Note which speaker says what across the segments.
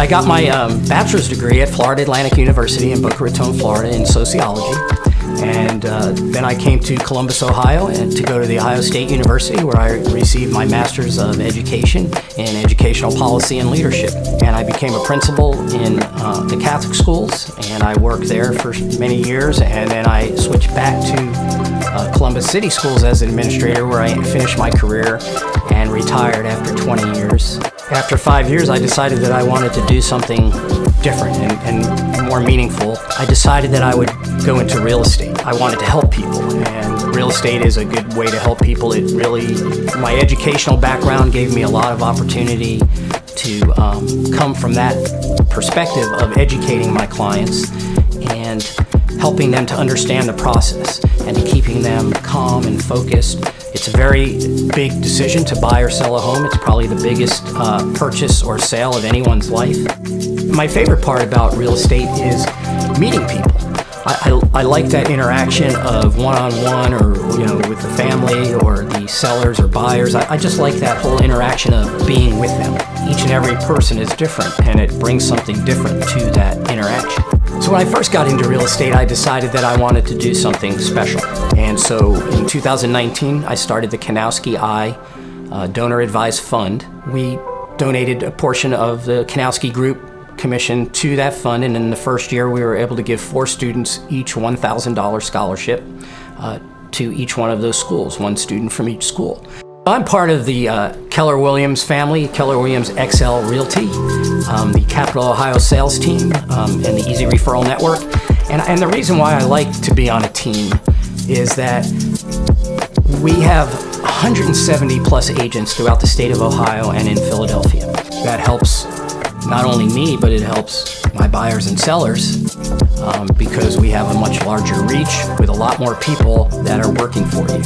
Speaker 1: I got my bachelor's degree at Florida Atlantic University in Boca Raton, Florida in sociology. And then I came to Columbus, Ohio, and to go to the Ohio State University, where I received my Master's of Education in Educational Policy and Leadership. And I became a principal in the Catholic schools, and I worked there for many years. And then I switched back to Columbus City Schools as an administrator, where I finished my career and retired after 20 years. After 5 years, I decided that I wanted to do something different and more meaningful. I decided that I would go into real estate. I wanted to help people, and real estate is a good way to help people. It really, my educational background gave me a lot of opportunity to come from that perspective of educating my clients and helping them to understand the process and keeping them calm and focused. It's a very big decision to buy or sell a home. It's probably the biggest purchase or sale of anyone's life. My favorite part about real estate is meeting people. I like that interaction of one-on-one, or with the family or the sellers or buyers. I just like that whole interaction of being with them. Each and every person is different, and it brings something different to that interaction. So when I first got into real estate, I decided that I wanted to do something special. And so in 2019, I started the Kanowsky I Donor Advised Fund. We donated a portion of the Kanowsky Group commission to that fund, and in the first year we were able to give 4 students each $1,000 scholarship to each one of those schools, 1 student from each school. I'm part of the Keller Williams family, Keller Williams Excel Realty, the Capital Ohio sales team, and the Easy Referral Network. And the reason why I like to be on a team is that we have 170 plus agents throughout the state of Ohio and in Philadelphia. That helps not only me, but it helps my buyers and sellers because we have a much larger reach with a lot more people that are working for you.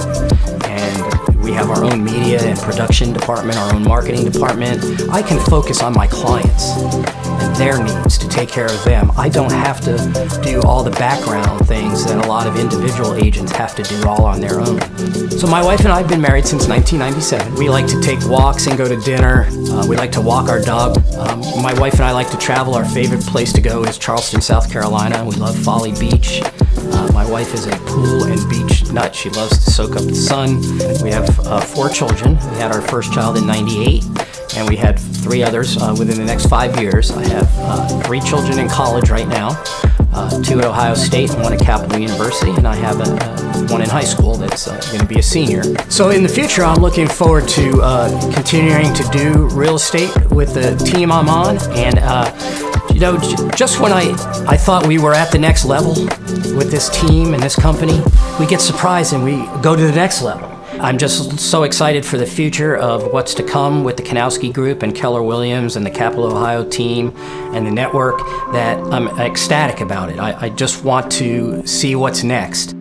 Speaker 1: And we have our own media and production department, our own marketing department. I can focus on my clients and their needs to take care of them. I don't have to do all the background things that a lot of individual agents have to do all on their own. So my wife and I have been married since 1997. We like to take walks and go to dinner. We like to walk our dog. My wife and I like to travel. Our favorite place to go is Charleston, South Carolina. We love Folly Beach. My wife is a pool and beach nut. She loves to soak up the sun. We have 4 children. We had our first child in '98, and we had 3 others within the next 5 years. I have 3 children in college right now, 2 at Ohio State and 1 at Capital University, and I have 1 in high school that's going to be a senior. So in the future, I'm looking forward to continuing to do real estate with the team I'm on, and just when I thought we were at the next level with this team and this company, we get surprised and we go to the next level. I'm just so excited for the future of what's to come with the Kanowsky Group and Keller Williams and the Capital Ohio team and the network that I'm ecstatic about it. I just want to see what's next.